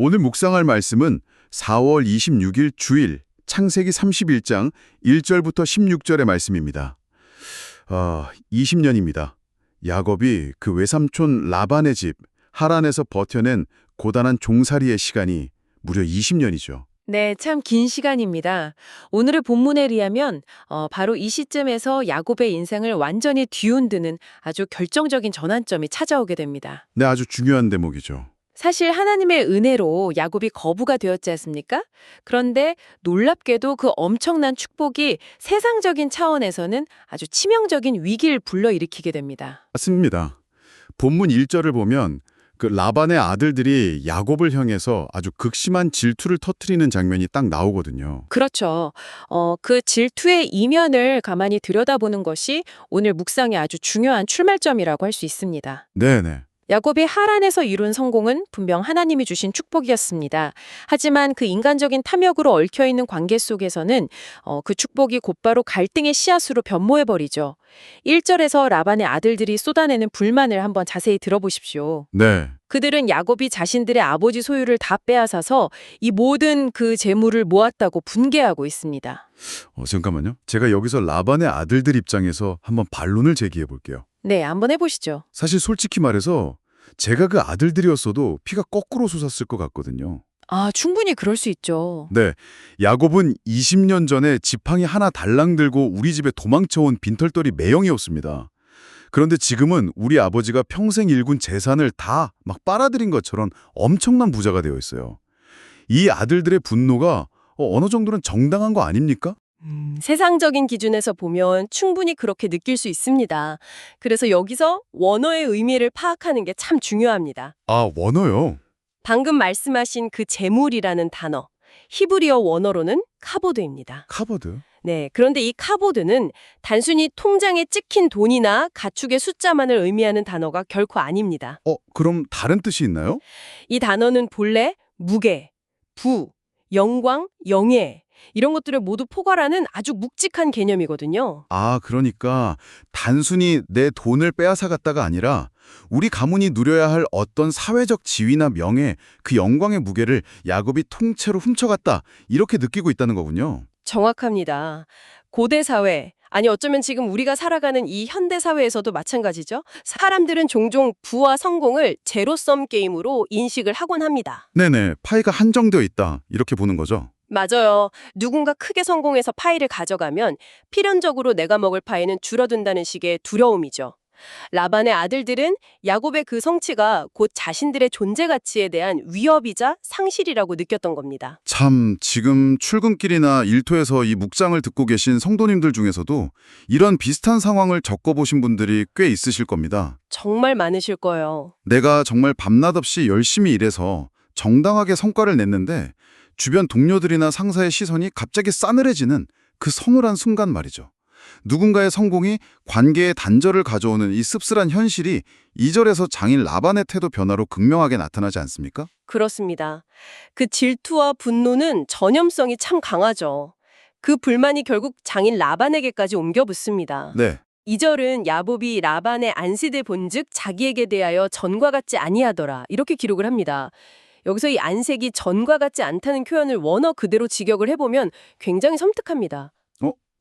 오늘 묵상할 말씀은 4월 26일 주일 창세기 31장 1절부터 16절의 말씀입니다. 20년입니다. 야곱이 그 외삼촌 라반의 집 하란에서 버텨낸 고단한 종살이의 시간이 무려 20년이죠. 네, 참 긴 시간입니다. 오늘의 본문에 의하면 바로 이 시점에서 야곱의 인생을 완전히 뒤흔드는 아주 결정적인 전환점이 찾아오게 됩니다. 네, 아주 중요한 대목이죠. 사실 하나님의 은혜로 야곱이 거부가 되었지 않습니까? 그런데 놀랍게도 그 엄청난 축복이 세상적인 차원에서는 아주 치명적인 위기를 불러일으키게 됩니다. 맞습니다. 본문 1절을 보면 그 라반의 아들들이 야곱을 향해서 아주 극심한 질투를 터뜨리는 장면이 딱 나오거든요. 그렇죠. 그 질투의 이면을 가만히 들여다보는 것이 오늘 묵상의 아주 중요한 출발점이라고 할 수 있습니다. 네네. 야곱이 하란에서 이룬 성공은 분명 하나님이 주신 축복이었습니다. 하지만 그 인간적인 탐욕으로 얽혀있는 관계 속에서는 그 축복이 곧바로 갈등의 씨앗으로 변모해버리죠. 1절에서 라반의 아들들이 쏟아내는 불만을 한번 자세히 들어보십시오. 네. 그들은 야곱이 자신들의 아버지 소유를 다 빼앗아서 이 모든 그 재물을 모았다고 분개하고 있습니다. 잠깐만요. 제가 여기서 라반의 아들들 입장에서 한번 반론을 제기해 볼게요. 네, 한번 해보시죠. 사실 솔직히 말해서 제가 그 아들들이었어도 피가 거꾸로 솟았을 것 같거든요. 아, 충분히 그럴 수 있죠. 네, 야곱은 20년 전에 지팡이 하나 달랑 들고 우리 집에 도망쳐온 빈털터리 매형이었습니다. 그런데 지금은 우리 아버지가 평생 일군 재산을 다 막 빨아들인 것처럼 엄청난 부자가 되어 있어요. 이 아들들의 분노가 어느 정도는 정당한 거 아닙니까? 세상적인 기준에서 보면 충분히 그렇게 느낄 수 있습니다. 그래서 여기서 원어의 의미를 파악하는 게 참 중요합니다. 아, 원어요? 방금 말씀하신 그 재물이라는 단어, 히브리어 원어로는 카보드입니다. 카버드? 네, 그런데 이 카보드는 단순히 통장에 찍힌 돈이나 가축의 숫자만을 의미하는 단어가 결코 아닙니다. 그럼 다른 뜻이 있나요? 이 단어는 본래 무게, 부, 영광, 영예 이런 것들을 모두 포괄하는 아주 묵직한 개념이거든요. 아, 그러니까 단순히 내 돈을 빼앗아갔다가 아니라 우리 가문이 누려야 할 어떤 사회적 지위나 명예, 그 영광의 무게를 야곱이 통째로 훔쳐갔다 이렇게 느끼고 있다는 거군요. 정확합니다. 고대 사회, 아니 어쩌면 지금 우리가 살아가는 이 현대 사회에서도 마찬가지죠. 사람들은 종종 부와 성공을 제로섬 게임으로 인식을 하곤 합니다. 네네, 파이가 한정되어 있다 이렇게 보는 거죠. 맞아요. 누군가 크게 성공해서 파이를 가져가면 필연적으로 내가 먹을 파이는 줄어든다는 식의 두려움이죠. 라반의 아들들은 야곱의 그 성취가 곧 자신들의 존재 가치에 대한 위협이자 상실이라고 느꼈던 겁니다. 참, 지금 출근길이나 일터에서 이 묵상을 듣고 계신 성도님들 중에서도 이런 비슷한 상황을 겪어보신 분들이 꽤 있으실 겁니다. 정말 많으실 거예요. 내가 정말 밤낮 없이 열심히 일해서 정당하게 성과를 냈는데 주변 동료들이나 상사의 시선이 갑자기 싸늘해지는 그 서늘한 순간 말이죠. 누군가의 성공이 관계의 단절을 가져오는 이 씁쓸한 현실이 2절에서 장인 라반의 태도 변화로 극명하게 나타나지 않습니까? 그렇습니다. 그 질투와 분노는 전염성이 참 강하죠. 그 불만이 결국 장인 라반에게까지 옮겨 붙습니다. 네. 2절은 야곱이 라반의 안식을 본즉 자기에게 대하여 전과 같지 아니하더라 이렇게 기록을 합니다. 여기서 이 안색이 전과 같지 않다는 표현을 원어 그대로 직역을 해보면 굉장히 섬뜩합니다.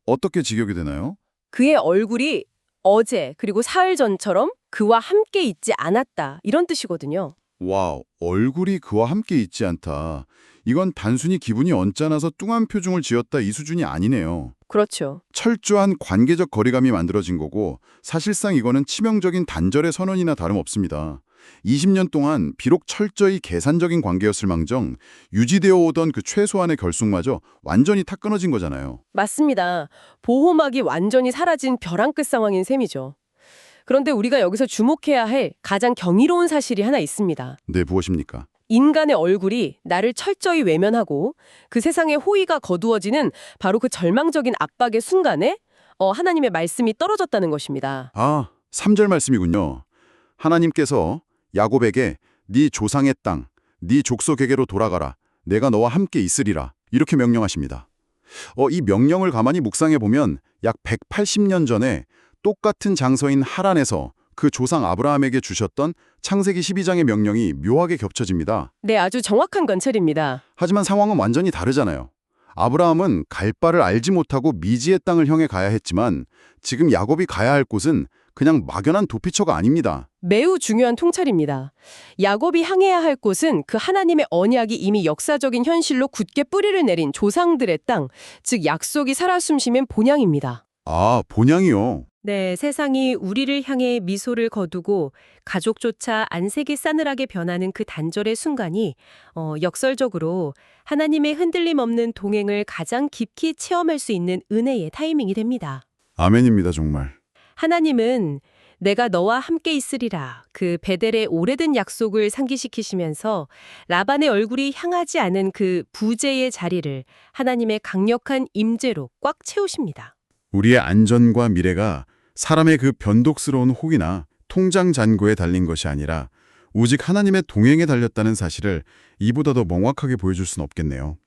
어떻게 직역이 되나요? 그의 얼굴이 어제 그리고 사흘 전처럼 그와 함께 있지 않았다 이런 뜻이거든요. 와우, 얼굴이 그와 함께 있지 않다. 이건 단순히 기분이 언짢아서 뚱한 표정을 지었다 이 수준이 아니네요. 그렇죠. 철저한 관계적 거리감이 만들어진 거고 사실상 이거는 치명적인 단절의 선언이나 다름없습니다. 20년 동안 비록 철저히 계산적인 관계였을 망정 유지되어 오던 그 최소한의 결속마저 완전히 탁 끊어진 거잖아요. 맞습니다. 보호막이 완전히 사라진 벼랑 끝 상황인 셈이죠. 그런데 우리가 여기서 주목해야 할 가장 경이로운 사실이 하나 있습니다. 네, 무엇입니까? 인간의 얼굴이 나를 철저히 외면하고 그 세상의 호의가 거두어지는 바로 그 절망적인 압박의 순간에 하나님의 말씀이 떨어졌다는 것입니다. 3절 말씀이군요. 하나님께서 야곱에게 네 조상의 땅, 네 족속에게로 돌아가라. 내가 너와 함께 있으리라. 이렇게 명령하십니다. 이 명령을 가만히 묵상해 보면 약 180년 전에 똑같은 장소인 하란에서 그 조상 아브라함에게 주셨던 창세기 12장의 명령이 묘하게 겹쳐집니다. 네, 아주 정확한 관찰입니다. 하지만 상황은 완전히 다르잖아요. 아브라함은 갈 바를 알지 못하고 미지의 땅을 향해 가야 했지만 지금 야곱이 가야 할 곳은 그냥 막연한 도피처가 아닙니다. 매우 중요한 통찰입니다. 야곱이 향해야 할 곳은 그 하나님의 언약이 이미 역사적인 현실로 굳게 뿌리를 내린 조상들의 땅, 즉 약속이 살아 숨쉬는 본향입니다. 아, 본향이요. 네, 세상이 우리를 향해 미소를 거두고 가족조차 안색이 싸늘하게 변하는 그 단절의 순간이 역설적으로 하나님의 흔들림 없는 동행을 가장 깊이 체험할 수 있는 은혜의 타이밍이 됩니다. 아멘입니다, 정말. 하나님은 내가 너와 함께 있으리라 그 베델의 오래된 약속을 상기시키시면서 라반의 얼굴이 향하지 않은 그 부재의 자리를 하나님의 강력한 임재로 꽉 채우십니다. 우리의 안전과 미래가 사람의 그 변덕스러운 혹이나 통장 잔고에 달린 것이 아니라 오직 하나님의 동행에 달렸다는 사실을 이보다 더 명확하게 보여줄 수는 없겠네요.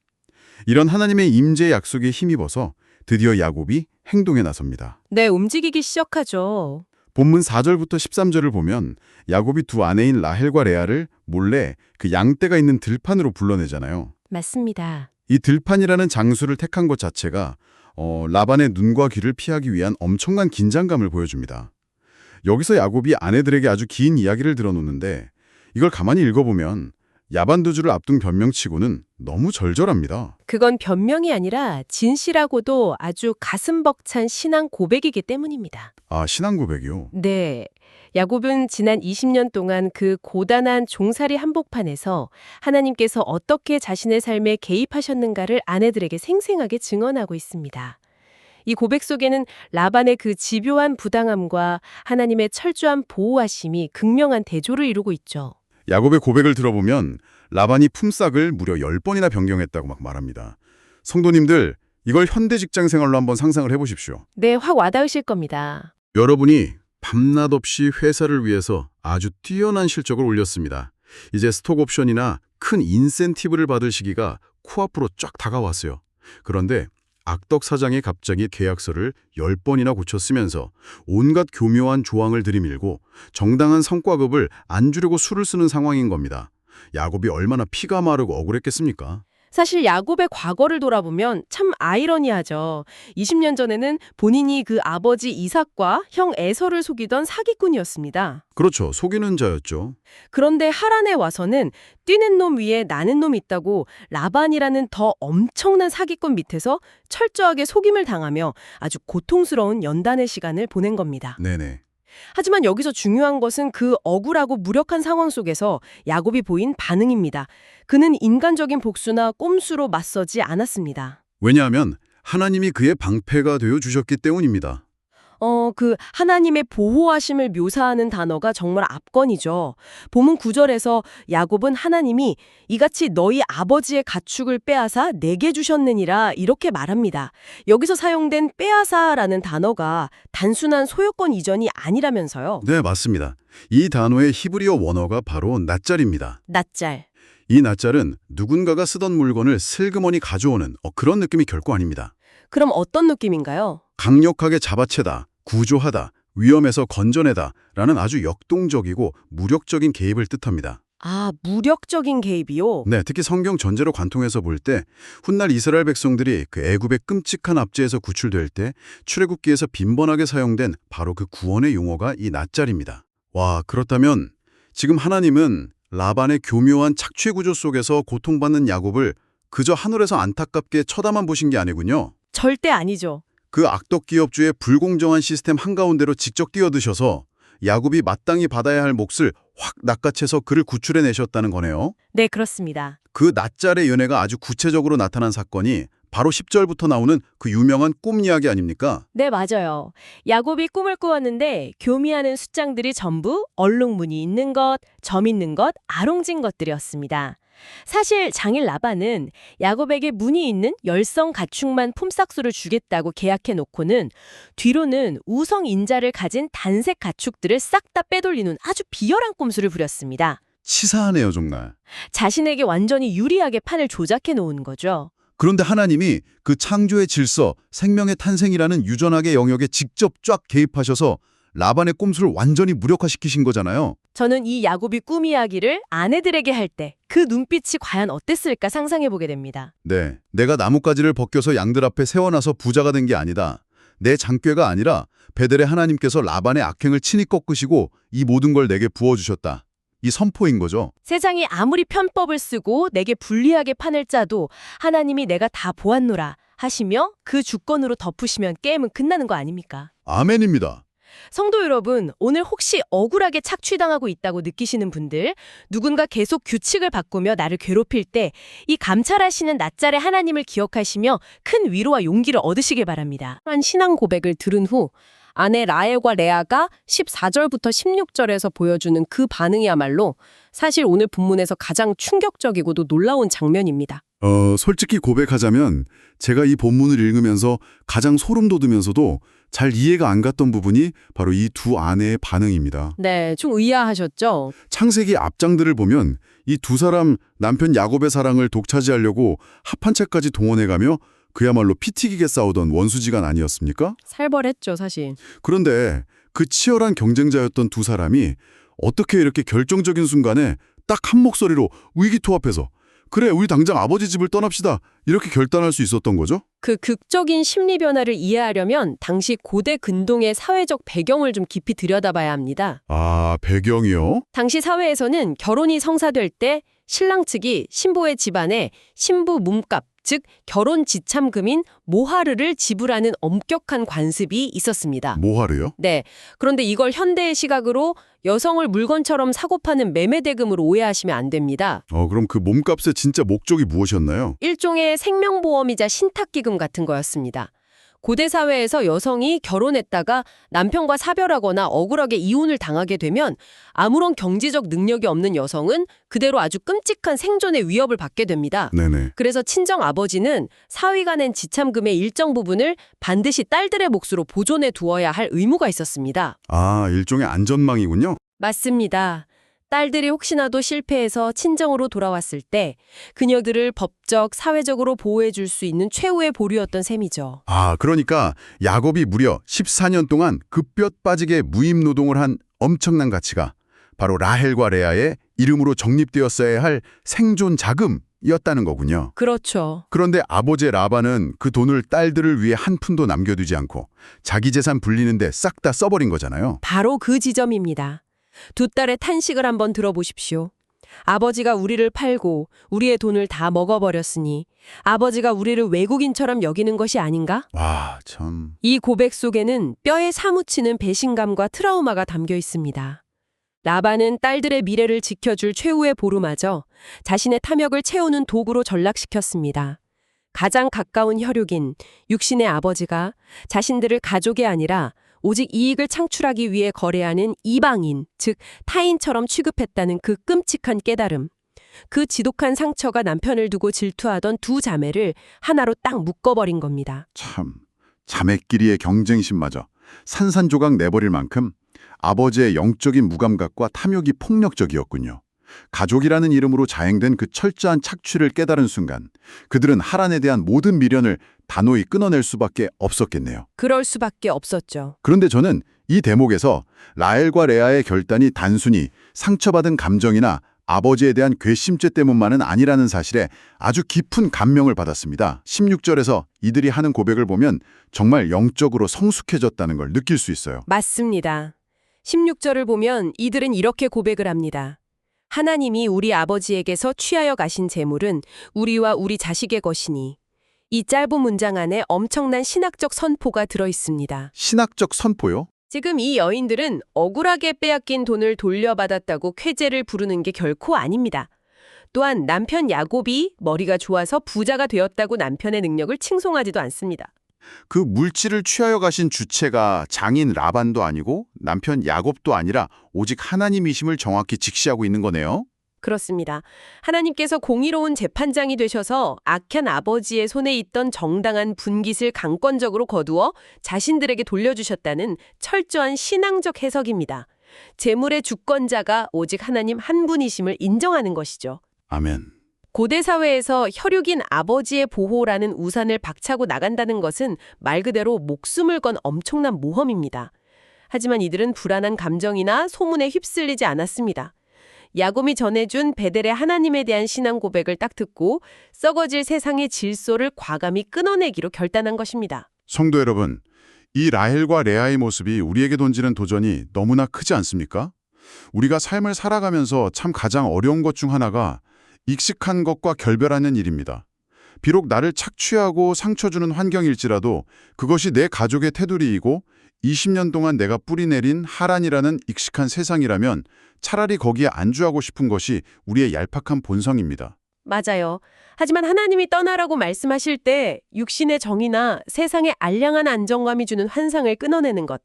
이런 하나님의 임재의 약속에 힘입어서 드디어 야곱이 행동에 나섭니다. 네, 움직이기 시작하죠. 본문 4절부터 13절을 보면 야곱이 두 아내인 라헬과 레아를 몰래 그 양떼가 있는 들판으로 불러내잖아요. 맞습니다. 이 들판이라는 장수를 택한 것 자체가 라반의 눈과 귀를 피하기 위한 엄청난 긴장감을 보여줍니다. 여기서 야곱이 아내들에게 아주 긴 이야기를 들어놓는데 이걸 가만히 읽어보면 야반도주를 앞둔 변명치고는 너무 절절합니다. 그건 변명이 아니라 진실하고도 아주 가슴 벅찬 신앙 고백이기 때문입니다. 아, 신앙 고백이요? 네. 야곱은 지난 20년 동안 그 고단한 종살이 한복판에서 하나님께서 어떻게 자신의 삶에 개입하셨는가를 아내들에게 생생하게 증언하고 있습니다. 이 고백 속에는 라반의 그 집요한 부당함과 하나님의 철저한 보호하심이 극명한 대조를 이루고 있죠. 야곱의 고백을 들어보면 라반이 품삯을 무려 10번이나 변경했다고 막 말합니다. 성도님들, 이걸 현대 직장 생활로 한번 상상을 해보십시오. 네, 확 와닿으실 겁니다. 여러분이 밤낮 없이 회사를 위해서 아주 뛰어난 실적을 올렸습니다. 이제 스톡 옵션이나 큰 인센티브를 받을 시기가 코앞으로 쫙 다가왔어요. 그런데 악덕 사장이 갑자기 계약서를 10번이나 고쳤으면서 온갖 교묘한 조항을 들이밀고 정당한 성과급을 안 주려고 수를 쓰는 상황인 겁니다. 야곱이 얼마나 피가 마르고 억울했겠습니까? 사실 야곱의 과거를 돌아보면 참 아이러니하죠. 20년 전에는 본인이 그 아버지 이삭과 형 에서를 속이던 사기꾼이었습니다. 그렇죠. 속이는 자였죠. 그런데 하란에 와서는 뛰는 놈 위에 나는 놈이 있다고 라반이라는 더 엄청난 사기꾼 밑에서 철저하게 속임을 당하며 아주 고통스러운 연단의 시간을 보낸 겁니다. 네네. 하지만 여기서 중요한 것은 그 억울하고 무력한 상황 속에서 야곱이 보인 반응입니다. 그는 인간적인 복수나 꼼수로 맞서지 않았습니다. 왜냐하면 하나님이 그의 방패가 되어 주셨기 때문입니다. 그 하나님의 보호하심을 묘사하는 단어가 정말 압권이죠. 본문 9절에서 야곱은 하나님이 이같이 너희 아버지의 가축을 빼앗아 내게 주셨느니라 이렇게 말합니다. 여기서 사용된 빼앗아라는 단어가 단순한 소유권 이전이 아니라면서요. 네, 맞습니다. 이 단어의 히브리어 원어가 바로 낫잘입니다. 낫잘. 이 낫잘은 누군가가 쓰던 물건을 슬그머니 가져오는 그런 느낌이 결코 아닙니다. 그럼 어떤 느낌인가요? 강력하게 잡아채다, 구조하다, 위험에서 건져내다 라는 아주 역동적이고 무력적인 개입을 뜻합니다. 아, 무력적인 개입이요? 네, 특히 성경 전제로 관통해서 볼 때 훗날 이스라엘 백성들이 그 애굽의 끔찍한 압제에서 구출될 때 출애굽기에서 빈번하게 사용된 바로 그 구원의 용어가 이 낫잘입니다. 와, 그렇다면 지금 하나님은 라반의 교묘한 착취 구조 속에서 고통받는 야곱을 그저 하늘에서 안타깝게 쳐다만 보신 게 아니군요. 절대 아니죠. 그 악덕 기업주의 불공정한 시스템 한가운데로 직접 뛰어드셔서 야곱이 마땅히 받아야 할 몫을 확 낚아채서 그를 구출해내셨다는 거네요. 네, 그렇습니다. 그 낫잘의 연애가 아주 구체적으로 나타난 사건이 바로 10절부터 나오는 그 유명한 꿈 이야기 아닙니까? 네, 맞아요. 야곱이 꿈을 꾸었는데 교미하는 숫장들이 전부 얼룩무늬 있는 것, 점 있는 것, 아롱진 것들이었습니다. 사실 장일 라반은 야곱에게 무늬 있는 열성 가축만 품삯수를 주겠다고 계약해놓고는 뒤로는 우성 인자를 가진 단색 가축들을 싹 다 빼돌리는 아주 비열한 꼼수를 부렸습니다. 치사하네요, 정말. 자신에게 완전히 유리하게 판을 조작해놓은 거죠. 그런데 하나님이 그 창조의 질서, 생명의 탄생이라는 유전학의 영역에 직접 쫙 개입하셔서 라반의 꼼수를 완전히 무력화시키신 거잖아요. 저는 이 야곱이 꿈 이야기를 아내들에게 할 때 그 눈빛이 과연 어땠을까 상상해 보게 됩니다. 네, 내가 나뭇가지를 벗겨서 양들 앞에 세워놔서 부자가 된 게 아니다. 내 장꾀가 아니라 베델의 하나님께서 라반의 악행을 친히 꺾으시고 이 모든 걸 내게 부어주셨다. 이 선포인 거죠. 세상이 아무리 편법을 쓰고 내게 불리하게 판을 짜도 하나님이 내가 다 보았노라 하시며 그 주권으로 덮으시면 게임은 끝나는 거 아닙니까? 아멘입니다. 성도 여러분, 오늘 혹시 억울하게 착취당하고 있다고 느끼시는 분들, 누군가 계속 규칙을 바꾸며 나를 괴롭힐 때 이 감찰하시는 낯잘의 하나님을 기억하시며 큰 위로와 용기를 얻으시길 바랍니다. 한 신앙 고백을 들은 후 아내 라헬과 레아가 14절부터 16절에서 보여주는 그 반응이야말로 사실 오늘 본문에서 가장 충격적이고도 놀라운 장면입니다. 솔직히 고백하자면 제가 이 본문을 읽으면서 가장 소름 돋으면서도 잘 이해가 안 갔던 부분이 바로 이 두 아내의 반응입니다. 네, 좀 의아하셨죠? 창세기 앞장들을 보면 이 두 사람 남편 야곱의 사랑을 독차지하려고 합한 채까지 동원해가며 그야말로 피 튀기게 싸우던 원수지간 아니었습니까? 살벌했죠, 사실. 그런데 그 치열한 경쟁자였던 두 사람이 어떻게 이렇게 결정적인 순간에 딱 한 목소리로 의기투합해서 그래, 우리 당장 아버지 집을 떠납시다. 이렇게 결단할 수 있었던 거죠? 그 극적인 심리 변화를 이해하려면 당시 고대 근동의 사회적 배경을 좀 깊이 들여다봐야 합니다. 아, 배경이요? 당시 사회에서는 결혼이 성사될 때 신랑 측이 신부의 집안에 신부 몸값, 즉 결혼 지참금인 모하르를 지불하는 엄격한 관습이 있었습니다. 모하르요? 네. 그런데 이걸 현대의 시각으로 여성을 물건처럼 사고 파는 매매대금으로 오해하시면 안 됩니다. 그럼 그 몸값의 진짜 목적이 무엇이었나요? 일종의 생명보험이자 신탁기금 같은 거였습니다. 고대 사회에서 여성이 결혼했다가 남편과 사별하거나 억울하게 이혼을 당하게 되면 아무런 경제적 능력이 없는 여성은 그대로 아주 끔찍한 생존의 위협을 받게 됩니다. 네네. 그래서 친정 아버지는 사위가 낸 지참금의 일정 부분을 반드시 딸들의 몫으로 보존해 두어야 할 의무가 있었습니다. 아, 일종의 안전망이군요. 맞습니다. 딸들이 혹시나도 실패해서 친정으로 돌아왔을 때 그녀들을 법적, 사회적으로 보호해 줄 수 있는 최후의 보루였던 셈이죠. 아, 그러니까 야곱이 무려 14년 동안 그 뼈 빠지게 무임 노동을 한 엄청난 가치가 바로 라헬과 레아의 이름으로 적립되었어야 할 생존 자금이었다는 거군요. 그렇죠. 그런데 아버지 라반은 그 돈을 딸들을 위해 한 푼도 남겨두지 않고 자기 재산 불리는데 싹 다 써버린 거잖아요. 바로 그 지점입니다. 두 딸의 탄식을 한번 들어보십시오. 아버지가 우리를 팔고 우리의 돈을 다 먹어버렸으니 아버지가 우리를 외국인처럼 여기는 것이 아닌가? 와, 참. 이 고백 속에는 뼈에 사무치는 배신감과 트라우마가 담겨 있습니다. 라반은 딸들의 미래를 지켜줄 최후의 보루마저 자신의 탐욕을 채우는 도구로 전락시켰습니다. 가장 가까운 혈육인 육신의 아버지가 자신들을 가족이 아니라 오직 이익을 창출하기 위해 거래하는 이방인, 즉 타인처럼 취급했다는 그 끔찍한 깨달음. 그 지독한 상처가 남편을 두고 질투하던 두 자매를 하나로 딱 묶어버린 겁니다. 참. 자매끼리의 경쟁심마저 산산조각 내버릴 만큼 아버지의 영적인 무감각과 탐욕이 폭력적이었군요. 가족이라는 이름으로 자행된 그 철저한 착취를 깨달은 순간 그들은 하란에 대한 모든 미련을 단호히 끊어낼 수밖에 없었겠네요. 그럴 수밖에 없었죠. 그런데 저는 이 대목에서 라헬과 레아의 결단이 단순히 상처받은 감정이나 아버지에 대한 괘씸죄 때문만은 아니라는 사실에 아주 깊은 감명을 받았습니다. 16절에서 이들이 하는 고백을 보면 정말 영적으로 성숙해졌다는 걸 느낄 수 있어요. 맞습니다. 16절을 보면 이들은 이렇게 고백을 합니다. 하나님이 우리 아버지에게서 취하여 가신 재물은 우리와 우리 자식의 것이니 이 짧은 문장 안에 엄청난 신학적 선포가 들어 있습니다. 신학적 선포요? 지금 이 여인들은 억울하게 빼앗긴 돈을 돌려받았다고 쾌재를 부르는 게 결코 아닙니다. 또한 남편 야곱이 머리가 좋아서 부자가 되었다고 남편의 능력을 칭송하지도 않습니다. 그 물질을 취하여 가신 주체가 장인 라반도 아니고 남편 야곱도 아니라 오직 하나님이심을 정확히 직시하고 있는 거네요. 그렇습니다. 하나님께서 공의로운 재판장이 되셔서 악한 아버지의 손에 있던 정당한 분깃을 강권적으로 거두어 자신들에게 돌려주셨다는 철저한 신앙적 해석입니다. 재물의 주권자가 오직 하나님 한 분이심을 인정하는 것이죠. 아멘. 고대 사회에서 혈육인 아버지의 보호라는 우산을 박차고 나간다는 것은 말 그대로 목숨을 건 엄청난 모험입니다. 하지만 이들은 불안한 감정이나 소문에 휩쓸리지 않았습니다. 야곱이 전해준 베델의 하나님에 대한 신앙 고백을 딱 듣고 썩어질 세상의 질소를 과감히 끊어내기로 결단한 것입니다. 성도 여러분, 이 라헬과 레아의 모습이 우리에게 던지는 도전이 너무나 크지 않습니까? 우리가 삶을 살아가면서 참 가장 어려운 것 중 하나가 익숙한 것과 결별하는 일입니다. 비록 나를 착취하고 상처 주는 환경일지라도 그것이 내 가족의 테두리이고 20년 동안 내가 뿌리내린 하란이라는 익숙한 세상이라면 차라리 거기에 안주하고 싶은 것이 우리의 얄팍한 본성입니다. 맞아요. 하지만 하나님이 떠나라고 말씀하실 때 육신의 정의나 세상의 알량한 안정감이 주는 환상을 끊어내는 것,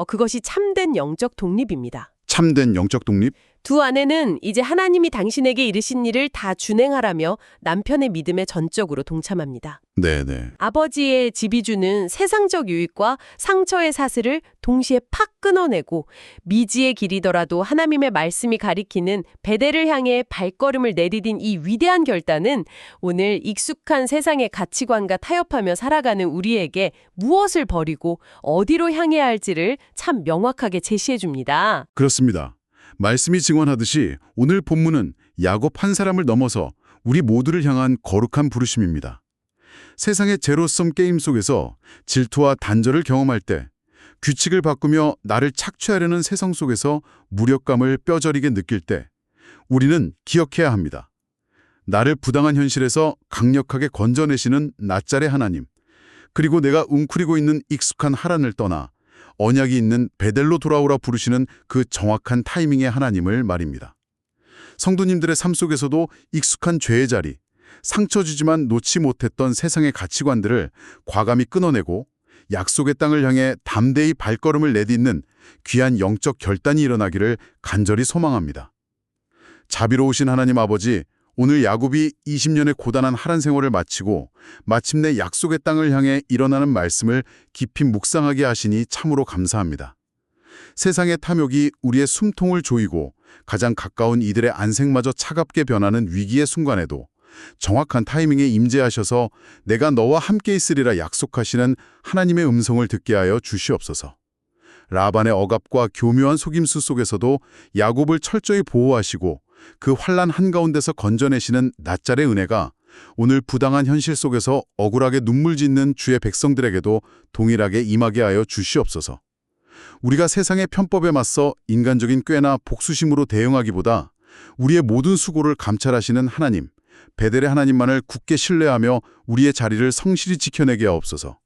그것이 참된 영적 독립입니다. 참된 영적 독립? 두 아내는 이제 하나님이 당신에게 이르신 일을 다 준행하라며 남편의 믿음에 전적으로 동참합니다. 네네. 아버지의 집이 주는 세상적 유익과 상처의 사슬을 동시에 팍 끊어내고 미지의 길이더라도 하나님의 말씀이 가리키는 베델을 향해 발걸음을 내디딘 이 위대한 결단은 오늘 익숙한 세상의 가치관과 타협하며 살아가는 우리에게 무엇을 버리고 어디로 향해야 할지를 참 명확하게 제시해 줍니다. 그렇습니다. 말씀이 증언하듯이 오늘 본문은 야곱 한 사람을 넘어서 우리 모두를 향한 거룩한 부르심입니다. 세상의 제로섬 게임 속에서 질투와 단절을 경험할 때, 규칙을 바꾸며 나를 착취하려는 세상 속에서 무력감을 뼈저리게 느낄 때 우리는 기억해야 합니다. 나를 부당한 현실에서 강력하게 건져내시는 낫잘의 하나님, 그리고 내가 웅크리고 있는 익숙한 하란을 떠나 언약이 있는 베델로 돌아오라 부르시는 그 정확한 타이밍의 하나님을 말입니다. 성도님들의 삶 속에서도 익숙한 죄의 자리, 상처 주지만 놓지 못했던 세상의 가치관들을 과감히 끊어내고 약속의 땅을 향해 담대히 발걸음을 내딛는 귀한 영적 결단이 일어나기를 간절히 소망합니다. 자비로우신 하나님 아버지, 오늘 야곱이 20년의 고단한 하란 생활을 마치고 마침내 약속의 땅을 향해 일어나는 말씀을 깊이 묵상하게 하시니 참으로 감사합니다. 세상의 탐욕이 우리의 숨통을 조이고 가장 가까운 이들의 안색마저 차갑게 변하는 위기의 순간에도 정확한 타이밍에 임재하셔서 내가 너와 함께 있으리라 약속하시는 하나님의 음성을 듣게 하여 주시옵소서. 라반의 억압과 교묘한 속임수 속에서도 야곱을 철저히 보호하시고 그 환난 한가운데서 건져내시는 낫잘의 은혜가 오늘 부당한 현실 속에서 억울하게 눈물 짓는 주의 백성들에게도 동일하게 임하게 하여 주시옵소서. 우리가 세상의 편법에 맞서 인간적인 꾀나 복수심으로 대응하기보다 우리의 모든 수고를 감찰하시는 하나님, 베델의 하나님만을 굳게 신뢰하며 우리의 자리를 성실히 지켜내게 하옵소서.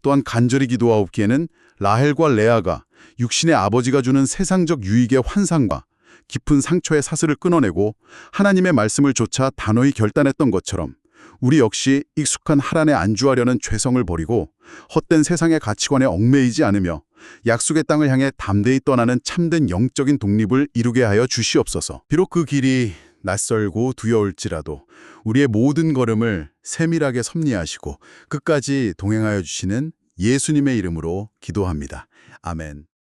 또한 간절히 기도하옵기에는 라헬과 레아가 육신의 아버지가 주는 세상적 유익의 환상과 깊은 상처의 사슬을 끊어내고 하나님의 말씀을 조차 단호히 결단했던 것처럼 우리 역시 익숙한 하란에 안주하려는 죄성을 버리고 헛된 세상의 가치관에 얽매이지 않으며 약속의 땅을 향해 담대히 떠나는 참된 영적인 독립을 이루게 하여 주시옵소서. 비록 그 길이 낯설고 두려울지라도 우리의 모든 걸음을 세밀하게 섭리하시고 끝까지 동행하여 주시는 예수님의 이름으로 기도합니다. 아멘.